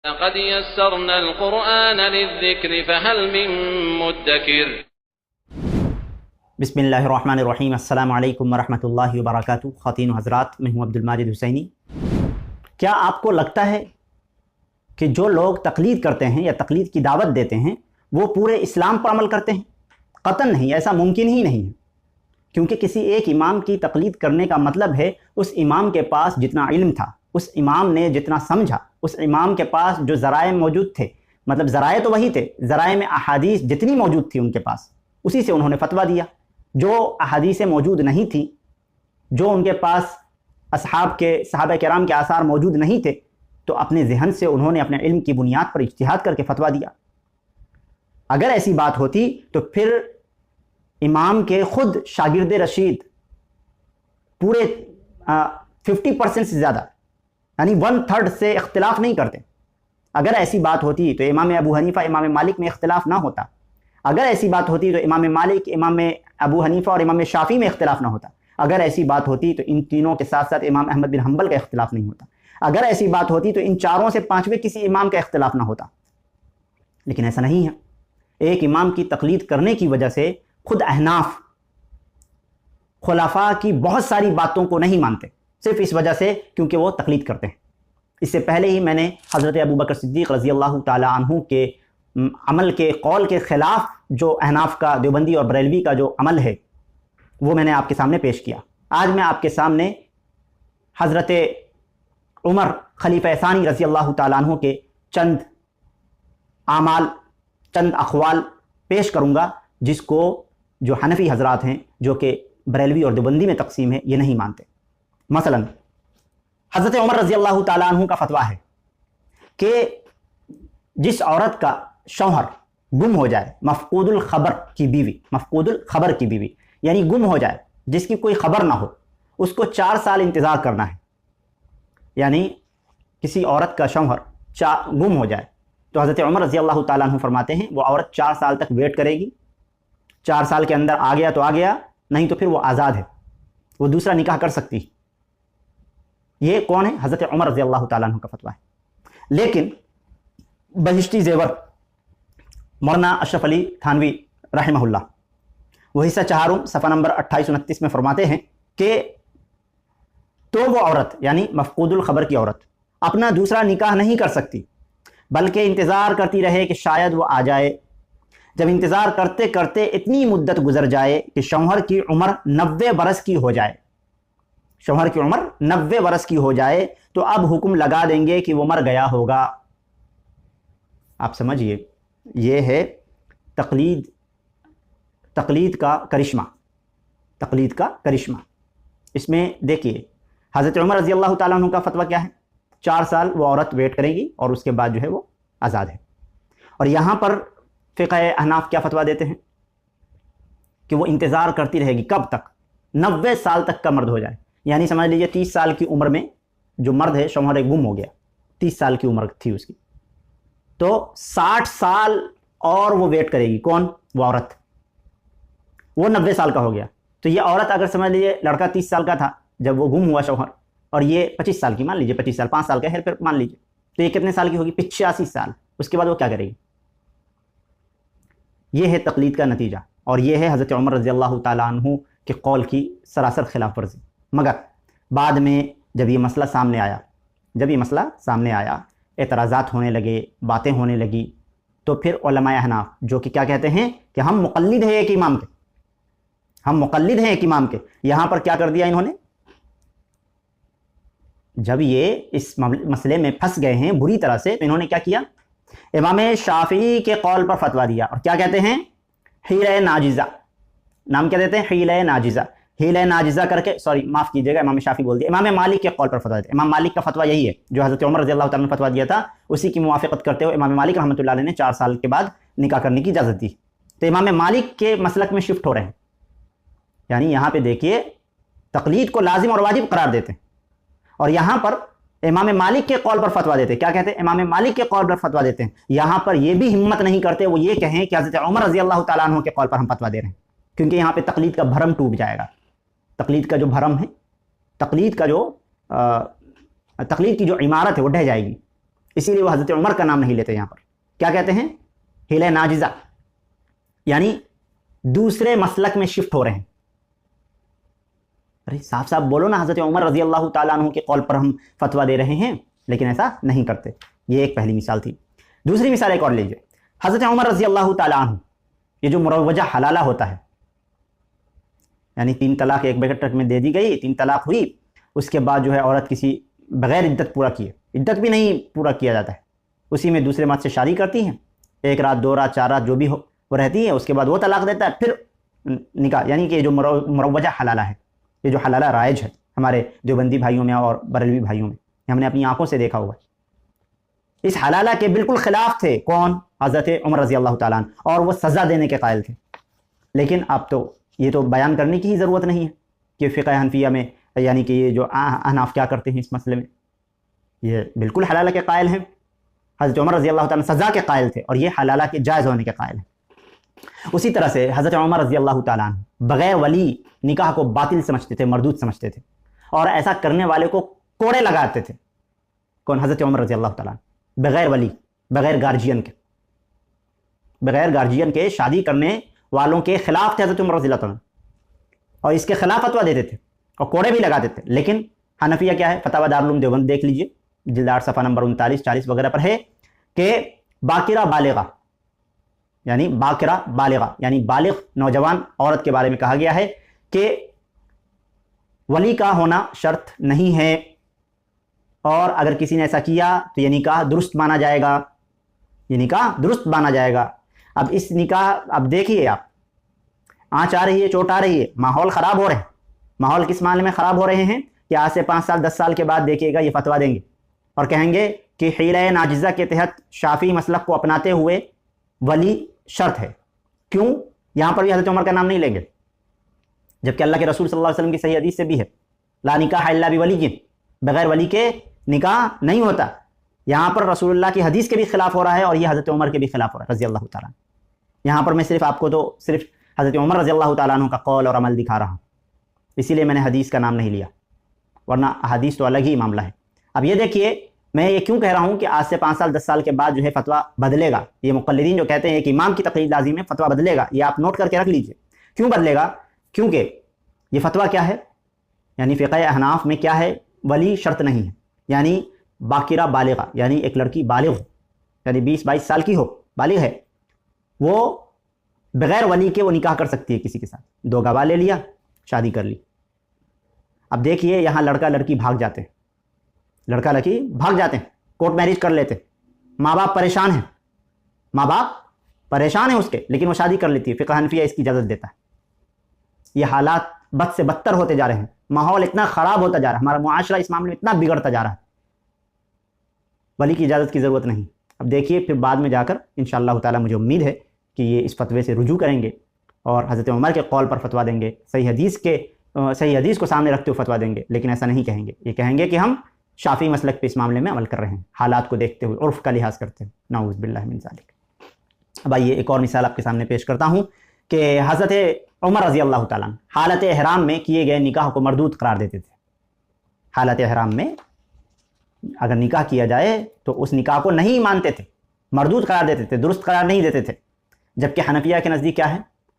لقد يسرنا القرآن للذكر فهل من مدكر بسم اللہ الرحمن الرحیم۔ السلام علیکم ورحمۃ اللہ وبرکاتہ۔ خواتین و حضرات، میں ہوں عبد الماجد حسینی۔ کیا آپ کو لگتا ہے کہ جو لوگ تقلید کرتے ہیں یا تقلید کی دعوت دیتے ہیں وہ پورے اسلام پر عمل کرتے ہیں؟ قطعاً نہیں، ایسا ممکن ہی نہیں ہے، کیونکہ کسی ایک امام کی تقلید کرنے کا مطلب ہے اس امام کے پاس جتنا علم تھا، اس امام نے جتنا سمجھا، اس امام کے پاس جو ذرائع موجود تھے، مطلب ذرائع تو وہی تھے، ذرائع میں احادیث جتنی موجود تھی ان کے پاس، اسی سے انہوں نے فتویٰ دیا۔ جو احادیثیں موجود نہیں تھیں، جو ان کے پاس صحابہ کرام کے آثار موجود نہیں تھے، تو اپنے ذہن سے انہوں نے اپنے علم کی بنیاد پر اجتہاد کر کے فتویٰ دیا۔ اگر ایسی بات ہوتی تو پھر امام کے خود شاگرد رشید پورے 50% سے زیادہ، یعنی 1/3 سے اختلاف نہیں کرتے۔ اگر ایسی بات ہوتی تو امام ابو حنیفہ امام مالک میں اختلاف نہ ہوتا۔ اگر ایسی بات ہوتی تو امام مالک امام ابو حنیفہ اور امام شافعی میں اختلاف نہ ہوتا۔ اگر ایسی بات ہوتی تو ان تینوں کے ساتھ ساتھ امام احمد بن حنبل کا اختلاف نہیں ہوتا۔ اگر ایسی بات ہوتی تو ان چاروں سے پانچویں کسی امام کا اختلاف نہ ہوتا، لیکن ایسا نہیں ہے۔ ایک امام کی تقلید کرنے کی وجہ سے خود احناف خلفاء کی بہت ساری باتوں کو نہیں مانتے، صرف اس وجہ سے کیونکہ وہ تقلید کرتے ہیں۔ اس سے پہلے ہی میں نے حضرت ابوبکر صدیق رضی اللہ تعالی عنہ کے عمل کے قول کے خلاف جو احناف کا، دیوبندی اور بریلوی کا جو عمل ہے وہ میں نے آپ کے سامنے پیش کیا۔ آج میں آپ کے سامنے حضرت عمر خلیفہ ثانی رضی اللہ تعالیٰ عنہ کے چند اعمال، چند اقوال پیش کروں گا جس کو جو حنفی حضرات ہیں، جو کہ بریلوی اور دیوبندی میں تقسیم ہے، یہ نہیں مانتے۔ مثلا حضرت عمر رضی اللہ تعالیٰ عنہ کا فتویٰ ہے کہ جس عورت کا شوہر گم ہو جائے، مفقود الخبر کی بیوی، مفقود الخبر کی بیوی یعنی گم ہو جائے، جس کی کوئی خبر نہ ہو، اس کو 4 سال انتظار کرنا ہے۔ یعنی کسی عورت کا شوہر گم ہو جائے تو حضرت عمر رضی اللہ تعالیٰ عنہ فرماتے ہیں وہ عورت 4 سال تک ویٹ کرے گی۔ 4 سال کے اندر آ گیا تو آ گیا، نہیں تو پھر وہ آزاد ہے، وہ دوسرا نکاح کر سکتی۔ یہ کون ہے؟ حضرت عمر رضی اللہ تعالیٰ عنہ کا فتویٰ ہے۔ لیکن بہشتی زیور مولانا اشرف علی تھانوی رحمہ اللہ، وہ حصہ 4 صفحہ نمبر 28-29 میں فرماتے ہیں کہ تو وہ عورت یعنی مفقود الخبر کی عورت اپنا دوسرا نکاح نہیں کر سکتی، بلکہ انتظار کرتی رہے کہ شاید وہ آ جائے۔ جب انتظار کرتے کرتے اتنی مدت گزر جائے کہ شوہر کی عمر 90 برس کی ہو جائے، شوہر کی عمر 90 برس کی ہو جائے تو اب حکم لگا دیں گے کہ وہ مر گیا ہوگا۔ آپ سمجھئے، یہ ہے تقلید کا کرشمہ، تقلید کا کرشمہ۔ اس میں دیکھیے حضرت عمر رضی اللہ تعالیٰ عنہ کا فتویٰ کیا ہے؟ 4 سال وہ عورت ویٹ کرے گی اور اس کے بعد جو ہے وہ آزاد ہے۔ اور یہاں پر فقہ احناف کیا فتویٰ دیتے ہیں کہ وہ انتظار کرتی رہے گی۔ کب تک؟ 90 سال تک کا مرد ہو جائے، یعنی سمجھ لیجئے 30 سال کی عمر میں جو مرد ہے، شوہر گم ہو گیا، 30 سال کی عمر تھی اس کی، تو 60 سال اور وہ ویٹ کرے گی۔ کون؟ وہ عورت۔ وہ 90 سال کا ہو گیا تو یہ عورت، اگر سمجھ لیجئے لڑکا 30 سال کا تھا جب وہ گم ہوا شوہر، اور یہ 25 سال کی، مان لیجئے 25 سال، 5 سال کا ہے پھر مان لیجئے، تو یہ کتنے سال کی ہوگی؟ 85 سال۔ اس کے بعد وہ کیا کرے گی؟ یہ ہے تقلید کا نتیجہ، اور یہ ہے حضرت عمر رضی اللہ تعالیٰ عنہ کے قول کی سراسر خلاف ورزی۔ مگر بعد میں جب یہ مسئلہ سامنے آیا، اعتراضات ہونے لگے، باتیں ہونے لگی، تو پھر علماء احناف جو کہ کیا کہتے ہیں کہ ہم مقلد ہیں ایک امام کے، ہم مقلد ہیں ایک امام کے، یہاں پر کیا کر دیا انہوں نے؟ جب یہ اس مسئلے میں پھنس گئے ہیں بری طرح سے، تو انہوں نے کیا کیا؟ امام شافعی کے قول پر فتویٰ دیا، اور کیا کہتے ہیں؟ حیلہ ناجزہ، نام کیا دیتے ہیں؟ حیلہ ناجزہ، حیلہ ناجزہ کر کے، معاف کیجیے گا، امام شافعی بول دیا، امام مالک کے قول پر فتویٰ دیتے ہیں۔ امام مالک کا فتویٰ یہی ہے جو حضرت عمر رضی اللہ تعالیٰ نے فتویٰ دیا تھا، اسی کی موافقت کرتے ہوئے امام مالک رحمۃ اللہ علیہ نے 4 سال کے بعد نکاح کرنے کی اجازت دی۔ تو امام مالک کے مسلک میں شفٹ ہو رہے ہیں، یعنی یہاں پہ دیکھیے تقلید کو لازم اور واجب قرار دیتے ہیں، اور یہاں پر امام مالک کے قول پر فتویٰ دیتے ہیں۔ کیا کہتے ہیں؟ امام مالک کے قول پر فتویٰ دیتے ہیں۔ یہاں پر یہ بھی ہمت نہیں کرتے وہ یہ کہیں کہ حضرت عمر رضی اللہ تعالیٰ عنہ کے قول پر ہم فتویٰ دے رہے ہیں، کیونکہ یہاں پہ تقلید کا بھرم ٹوٹ جائے گا۔ تقلید کا جو بھرم ہے، تقلید کی جو عمارت ہے وہ ڈھہ جائے گی۔ اسی لیے وہ حضرت عمر کا نام نہیں لیتے یہاں پر. کیا کہتے ہیں؟ حیلہ ناجزہ، یعنی دوسرے مسلک میں شفٹ ہو رہے ہیں. ارے صاف صاف بولو نا، حضرت عمر رضی اللہ تعالیٰ عنہ کے قول پر ہم فتویٰ دے رہے ہیں، لیکن ایسا نہیں کرتے. یہ ایک پہلی مثال تھی. دوسری مثال ایک اور لیجئے. حضرت عمر رضی اللہ تعالیٰ عنہ، یہ جو مروجہ حلالہ ہوتا ہے، یعنی 3 طلاق ایک بیٹھک میں دے دی گئی، 3 طلاق ہوئی، اس کے بعد جو ہے عورت کسی بغیر عدت پورا کیے، عدت بھی نہیں پورا کیا جاتا ہے، اسی میں دوسرے مرد سے شادی کرتی ہیں، 1 رات 2 رات 4 رات جو بھی ہو وہ رہتی ہے، اس کے بعد وہ طلاق دیتا ہے، پھر نکاح. یعنی کہ جو مروجہ حلالہ ہے، یہ جو حلالہ رائج ہے ہمارے دیوبندی بھائیوں میں اور بریلوی بھائیوں میں، ہم نے اپنی آنکھوں سے دیکھا ہوا ہے. اس حلالہ کے بالکل خلاف تھے کون؟ حضرت عمر رضی اللہ تعالیٰ عنہ، اور وہ سزا دینے کے قائل تھے. لیکن اب تو یہ تو بیان کرنے کی ہی ضرورت نہیں ہے کہ فقہ حنفیہ میں، یعنی کہ یہ جو احناف کیا کرتے ہیں اس مسئلے میں، یہ بالکل حلالہ کے قائل ہیں. حضرت عمر رضی اللہ تعالیٰ سزا کے قائل تھے، اور یہ حلالہ کے جائز ہونے کے قائل ہیں. اسی طرح سے حضرت عمر رضی اللہ تعالیٰ عنہ بغیر ولی نکاح کو باطل سمجھتے تھے، مردود سمجھتے تھے، اور ایسا کرنے والے کو کوڑے لگاتے تھے. کون؟ حضرت عمر رضی اللہ تعالیٰ عنہ. بغیر ولی، بغیر گارجین کے، بغیر گارجین کے شادی کرنے والوں کے خلاف تھے حضرت عمر رضی اللہ تعالیٰ عنہ، اور اس کے خلاف فتویٰ دیتے تھے اور کوڑے بھی لگاتے تھے. لیکن حنفیہ کیا ہے؟ فتاوی دارالعلوم دیوبند دیکھ لیجئے، جلد 8 صفحہ نمبر 39 40 وغیرہ پر ہے کہ باکرہ بالغہ، یعنی باکرہ بالغہ یعنی بالغ نوجوان عورت کے بارے میں کہا گیا ہے کہ ولی کا ہونا شرط نہیں ہے، اور اگر کسی نے ایسا کیا تو یہ نکاح درست مانا جائے گا، یہ نکاح درست مانا جائے گا. اب اس نکاح، اب دیکھیے آپ، آنچ آ رہی ہے، چوٹ آ رہی ہے، ماحول خراب ہو رہے ہیں. ماحول کس معاملے میں خراب ہو رہے ہیں کہ آج سے 5 سال 10 سال کے بعد دیکھیے گا یہ فتویٰ دیں گے اور کہیں گے کہ حیلہ ناجزہ کے تحت شافعی مسلک کو اپناتے ہوئے ولی شرط ہے. کیوں؟ یہاں پر بھی حضرت عمر کا نام نہیں لیں گے، جبکہ اللہ کے رسول صلی اللہ علیہ وسلم کی صحیح حدیث سے بھی ہے لا نکاح الا بولی، بغیر ولی کے نکاح نہیں ہوتا. یہاں پر رسول اللہ کی حدیث کے بھی خلاف ہو رہا ہے، اور یہ حضرت عمر کے بھی خلاف ہو رہا ہے رضی اللہ تعالیٰ عنہ. یہاں پر میں صرف آپ کو تو صرف حضرت عمر رضی اللہ تعالیٰ عنہ کا قول اور عمل دکھا رہا ہوں، اسی لیے میں نے حدیث کا نام نہیں لیا، ورنہ حدیث تو الگ ہی معاملہ ہے. اب یہ دیکھیے، میں یہ کیوں کہہ رہا ہوں کہ آج سے 5 سال 10 سال کے بعد جو ہے فتویٰ بدلے گا. یہ مقلدین جو کہتے ہیں کہ امام کی تقلید لازم ہے، فتویٰ بدلے گا، یہ آپ نوٹ کر کے رکھ لیجئے. کیوں بدلے گا؟ کیونکہ یہ فتویٰ کیا ہے، یعنی فقہ احناف میں کیا ہے؟ ولی شرط نہیں ہے. یعنی باکرہ بالغہ، یعنی ایک لڑکی بالغ ہو، یعنی 20-22 سال کی ہو، بالغ ہے، وہ بغیر ولی کے وہ نکاح کر سکتی ہے کسی کے ساتھ. 2 گواہ لے لیا، شادی کر لی. اب دیکھیے یہاں لڑکا لڑکی بھاگ جاتے ہیں، لڑکا لڑکی بھاگ جاتے ہیں، کورٹ میرج کر لیتے، ماں باپ پریشان ہیں، ماں باپ پریشان ہیں اس کے، لیکن وہ شادی کر لیتی ہے. فقہ حنفیہ اس کی اجازت دیتا ہے. یہ حالات بد سے بدتر ہوتے جا رہے ہیں، ماحول اتنا خراب ہوتا جا رہا ہے، ہمارا معاشرہ اس معاملے میں اتنا بگڑتا جا رہا ہے. ولی کی اجازت کی ضرورت نہیں. اب دیکھیے پھر بعد میں جا کر انشاءاللہ تعالی مجھے امید ہے کہ یہ اس فتوے سے رجوع کریں گے اور حضرت عمر کے قول پر فتویٰ دیں گے، صحیح حدیث کو سامنے رکھتے ہوئے فتویٰ دیں گے. لیکن ایسا نہیں کہیں گے، یہ کہیں گے کہ ہم شافعی مسلک پہ اس معاملے میں عمل کر رہے ہیں، حالات کو دیکھتے ہوئے، عرف کا لحاظ کرتے ہوئے. نعوذ باللہ من ذالک. اب آئیے ایک اور مثال آپ کے سامنے پیش کرتا ہوں کہ حضرت عمر رضی اللہ تعالیٰ عنہ حالت احرام میں کیے گئے نکاح کو مردود قرار دیتے تھے. حالت احرام میں اگر نکاح کیا جائے تو اس نکاح کو نہیں مانتے تھے، مردود قرار دیتے تھے، درست قرار نہیں دیتے تھے. جبکہ حنفیہ کے نزدیک کیا ہے؟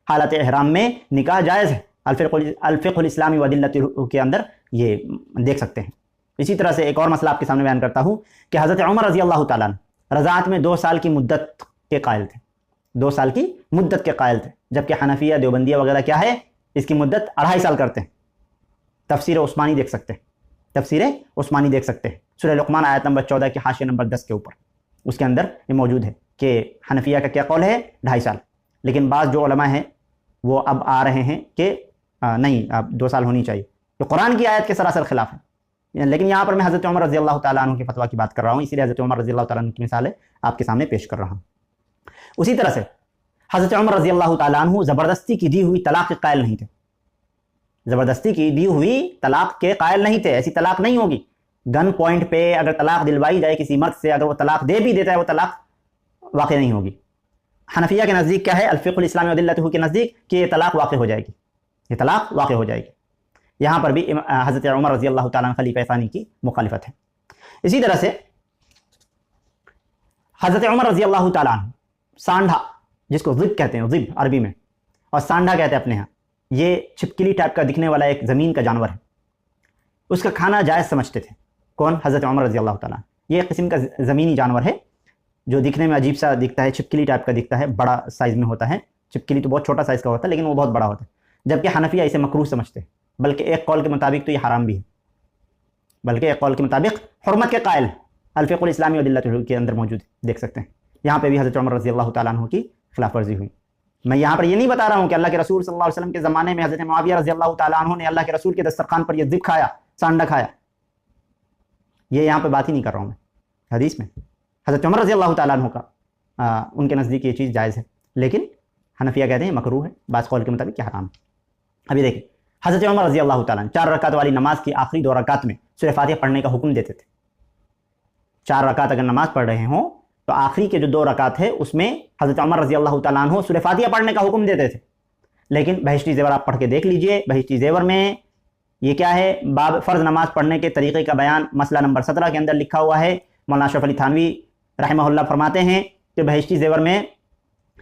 حالت احرام میں نکاح جائز ہے. الفقہ الاسلامی وادلتہ کے اندر یہ دیکھ سکتے ہیں. اسی طرح سے ایک اور مسئلہ آپ کے سامنے بیان کرتا ہوں کہ حضرت عمر رضی اللہ تعالیٰ عنہ رضاعت میں 2 سال کی مدت کے قائل تھے، 2 سال کی مدت کے قائل تھے. جبکہ حنفیہ دیوبندیہ وغیرہ کیا ہے؟ اس کی مدت 2.5 سال کرتے ہیں. تفسیر عثمانی دیکھ سکتے ہیں، تفسیر عثمانی دیکھ سکتے ہیں، سورہ لقمان آیت نمبر 14 کے حاشیہ نمبر 10 کے اوپر، اس کے اندر یہ موجود ہے کہ حنفیہ کا کیا قول ہے؟ 2.5 سال. لیکن بعض جو علماء ہیں وہ اب آ رہے ہیں کہ نہیں، اب 2 سال ہونی چاہیے، جو قرآن کی آیت کے سراسر خلاف ہے. لیکن یہاں پر میں حضرت عمر رضی اللہ تعالیٰ عنہ کی فتویٰ کی بات کر رہا ہوں، اسی لیے حضرت عمر رضی اللہ تعالیٰ عنہ کی مثالیں آپ کے سامنے پیش کر رہا ہوں. اسی طرح سے حضرت عمر رضی اللہ تعالیٰ عنہ زبردستی کی دی ہوئی طلاق کے قائل نہیں تھے، زبردستی کی دی ہوئی طلاق کے قائل نہیں تھے. ایسی طلاق نہیں ہوگی. گن پوائنٹ پہ اگر طلاق دلوائی جائے کسی مرد سے، اگر وہ طلاق دے بھی دیتا ہے، وہ طلاق واقع نہیں ہوگی. حنفیہ کے نزدیک کیا ہے؟ الفقہ الاسلامی وادلتہ کے نزدیک کہ یہ طلاق واقع ہو جائے گی، یہ طلاق واقع ہو جائے گی. یہاں پر بھی حضرت عمر رضی اللہ تعالیٰ عنہ خلیفہ ثانی کی مخالفت ہے. اسی طرح سے حضرت عمر رضی اللہ تعالیٰ عنہ سانڈھا، جس کو ذب کہتے ہیں، ذب عربی میں، اور سانڈھا کہتے ہیں اپنے ہاں، یہ چھپکلی ٹائپ کا دکھنے والا ایک زمین کا جانور ہے، اس کا کھانا جائز سمجھتے تھے۔ کون؟ حضرت عمر رضی اللہ تعالیٰ عنہ۔ یہ ایک قسم کا زمینی جانور ہے جو دکھنے میں عجیب سا دکھتا ہے، چھپکلی ٹائپ کا دکھتا ہے، بڑا سائز میں ہوتا ہے۔ چھپکلی تو بہت چھوٹا سائز کا ہوتا ہے لیکن وہ بہت بڑا ہوتا ہے، جبکہ حنفیہ اسے مکروہ سمجھتے ہیں، بلکہ ایک قول کے مطابق تو یہ حرام بھی ہے، بلکہ ایک قول کے مطابق حرمت کے قائل ہے۔ الفقہ الاسلامی ودلۃ کے اندر موجود ہے، دیکھ سکتے ہیں۔ یہاں پہ بھی حضرت عمر رضی اللہ تعالیٰ عنہ کی خلاف ورزی ہوئی۔ میں یہاں پر یہ نہیں بتا رہا ہوں کہ اللہ کے رسول صلی اللہ علیہ وسلم کے زمانے میں حضرت معاویہ رضی اللہ تعالیٰ عنہ نے اللہ کے رسول کے دسترخوان پر یہ ذب کھایا، سانڈا کھایا، یہ یہاں پہ بات ہی نہیں کر رہا ہوں میں۔ حدیث میں حضرت عمر رضی اللہ تعالیٰ عنہ کا ان کے نزدیک یہ چیز جائز ہے، لیکن حنفیہ کہتے ہیں مکروہ ہے، بعض قول کے مطابق یہ حرام ہے۔ ابھی دیکھیں، حضرت عمر رضی اللہ تعالیٰ عنہ 4 رکعت والی نماز کی آخری 2 رکعت میں سورہ فاتحہ پڑھنے کا حکم دیتے تھے۔ 4 رکعت اگر نماز پڑھ رہے ہوں تو آخری کے جو 2 رکعت ہے اس میں حضرت عمر رضی اللہ تعالیٰ عنہ سورہ فاتحہ پڑھنے کا حکم دیتے تھے۔ لیکن بہشتی زیور آپ پڑھ کے دیکھ لیجئے، بہشتی زیور میں یہ کیا ہے؟ باب فرض نماز پڑھنے کے طریقے کا بیان مسئلہ نمبر 17 کے اندر لکھا ہوا ہے۔ مولانا اشرف علی تھانوی رحمہ اللہ فرماتے ہیں کہ بہشتی زیور میں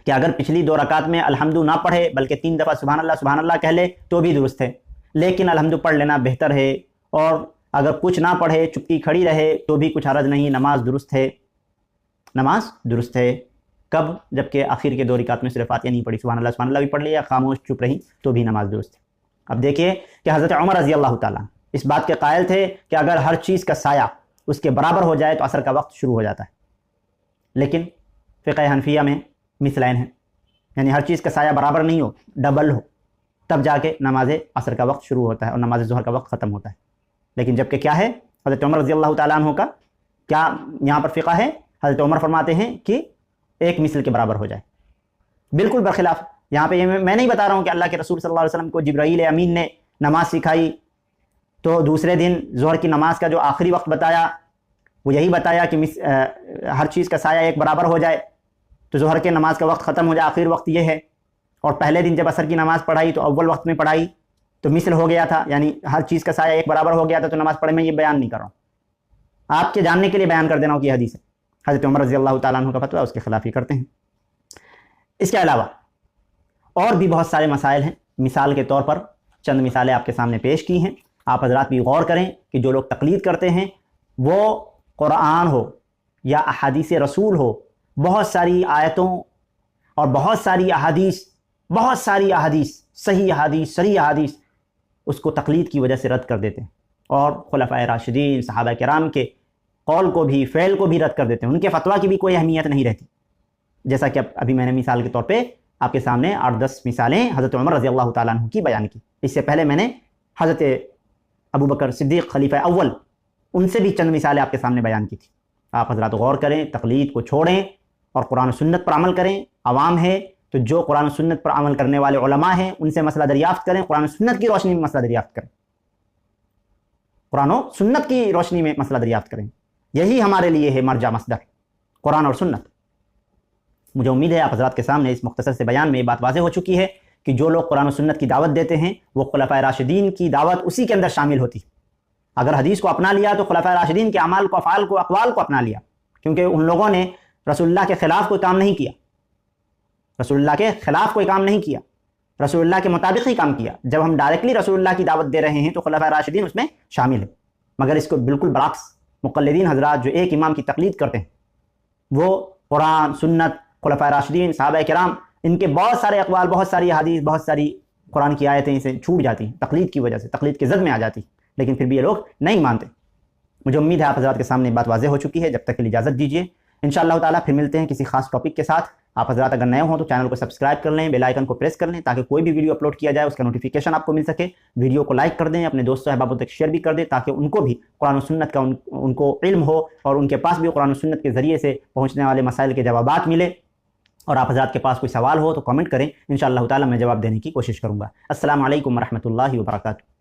کہ اگر پچھلی 2 رکعت میں الحمد نہ پڑھے بلکہ 3 دفعہ سبحان اللہ کہہ لے تو بھی درست ہے، لیکن الحمد پڑھ لینا بہتر ہے، اور اگر کچھ نہ پڑھے، چپکی کھڑی رہے تو بھی کچھ حرج نہیں، نماز درست ہے، نماز درست ہے۔ کب؟ جبکہ آخر کے 2 رکعت میں صرف فاتحہ نہیں پڑھی، سبحان اللہ بھی پڑھ لیا، خاموش چپ رہی تو بھی نماز درست ہے۔ اب دیکھیے کہ حضرت عمر رضی اللہ تعالیٰ اس بات کے قائل تھے کہ اگر ہر چیز کا سایہ اس کے برابر ہو جائے تو عصر کا وقت شروع ہو جاتا ہے، لیکن فقہ حنفیہ میں مثلین ہیں، یعنی ہر چیز کا سایہ برابر نہیں ہو، ڈبل ہو، تب جا کے نماز عصر کا وقت شروع ہوتا ہے اور نماز ظہر کا وقت ختم ہوتا ہے۔ لیکن جبکہ کیا ہے؟ حضرت عمر رضی اللہ تعالیٰ عنہ کا کیا یہاں پر فقہ ہے؟ حضرت عمر فرماتے ہیں کہ ایک مثل کے برابر ہو جائے، بالکل برخلاف۔ یہاں پہ میں نہیں بتا رہا ہوں کہ اللہ کے رسول صلی اللہ علیہ وسلم کو جبرائیل امین نے نماز سکھائی تو دوسرے دن ظہر کی نماز کا جو آخری وقت بتایا وہ یہی بتایا کہ ہر چیز کا سایہ ایک برابر ہو جائے تو ظہر کے نماز کا وقت ختم ہو جائے، آخری وقت یہ ہے، اور پہلے دن جب عصر کی نماز پڑھائی تو اول وقت میں پڑھائی تو مثل ہو گیا تھا، یعنی ہر چیز کا سایہ ایک برابر ہو گیا تھا تو نماز پڑھے۔ میں یہ بیان نہیں کر رہا ہوں، آپ کے جاننے کے لیے بیان کر دینا ہوں کہ یہ حدیث ہے۔ حضرت عمر رضی اللہ تعالیٰ عنہ کا فتویٰ اس کے خلاف ہی کرتے ہیں۔ اس کے علاوہ اور بھی بہت سارے مسائل ہیں، مثال کے طور پر چند مثالیں آپ کے سامنے پیش کی ہیں، آپ حضرات بھی غور کریں کہ جو لوگ تقلید کرتے ہیں وہ قرآن ہو یا احادیث رسول ہو، بہت ساری آیتوں اور بہت ساری احادیث صحیح احادیث اس کو تقلید کی وجہ سے رد کر دیتے ہیں، اور خلفائے راشدین صحابہ کرام کے قول کو بھی فعل کو بھی رد کر دیتے ہیں، ان کے فتویٰ کی بھی کوئی اہمیت نہیں رہتی۔ جیسا کہ ابھی میں نے مثال کے طور پہ آپ کے سامنے 8-10 مثالیں حضرت عمر رضی اللہ تعالیٰ عنہ کی بیان کی۔ اس سے پہلے میں نے حضرت ابو بکر صدیق خلیفہ اول ان سے بھی چند مثالیں آپ کے سامنے بیان کی تھی۔ آپ حضرات غور کریں، تقلید کو چھوڑیں اور قرآن و سنت پر عمل کریں۔ عوام ہے تو جو قرآن و سنت پر عمل کرنے والے علماء ہیں ان سے مسئلہ دریافت کریں، قرآن و سنت کی روشنی میں مسئلہ دریافت کریں، قرآن و سنت کی روشنی میں مسئلہ دریافت کریں۔ یہی ہمارے لیے ہے مرجع مصدر، قرآن اور سنت۔ مجھے امید ہے آپ حضرات کے سامنے اس مختصر سے بیان میں یہ بات واضح ہو چکی ہے کہ جو لوگ قرآن و سنت کی دعوت دیتے ہیں وہ خلفائے راشدین کی دعوت اسی کے اندر شامل ہوتی ہے۔ اگر حدیث کو اپنا لیا تو خلفائے راشدین کے اعمال کو، افعال کو، اقوال کو اپنا لیا، کیونکہ ان لوگوں نے رسول اللہ کے خلاف کوئی کام نہیں کیا، رسول اللہ کے خلاف کوئی کام نہیں کیا، رسول اللہ کے مطابق ہی کام کیا۔ جب ہم ڈائریکٹلی رسول اللہ کی دعوت دے رہے ہیں تو خلفائے راشدین اس میں شامل ہیں، مگر اس کو بالکل برعکس مقلدین حضرات جو ایک امام کی تقلید کرتے ہیں وہ قرآن، سنت، خلفائے راشدین، صحابہ کرام، ان کے بہت سارے اقوال، بہت ساری حدیث، بہت ساری قرآن کی آیتیں اسے چھوٹ جاتی ہیں تقلید کی وجہ سے، تقلید کے زد میں آ جاتی، لیکن پھر بھی یہ لوگ نہیں مانتے۔ مجھے امید ہے آپ حضرات کے سامنے بات واضح ہو چکی ہے۔ جب تک کے لیے اجازت دیجیے، انشاءاللہ تعالیٰ پھر ملتے ہیں کسی خاص ٹاپک کے ساتھ۔ آپ حضرات اگر نئے ہوں تو چینل کو سبسکرائب کر لیں، بیل آئیکن کو پریس کر لیں تاکہ کوئی بھی ویڈیو اپلوڈ کیا جائے اس کا نوٹیفیکیشن آپ کو مل سکے۔ ویڈیو کو لائک کر دیں، اپنے دوستوں احبابوں تک شیئر بھی کر دیں تاکہ ان کو بھی قرآن و سنت کا ان کو علم ہو اور ان کے پاس بھی قرآن و سنت کے ذریعے سے پہنچنے والے مسائل کے جوابات ملے۔ اور آپ حضرات کے پاس کوئی سوال ہو تو کامنٹ کریں، انشاءاللہ تعالیٰ میں جواب دینے کی کوشش کروں گا۔ السلام علیکم ورحمۃ اللہ وبرکاتہ۔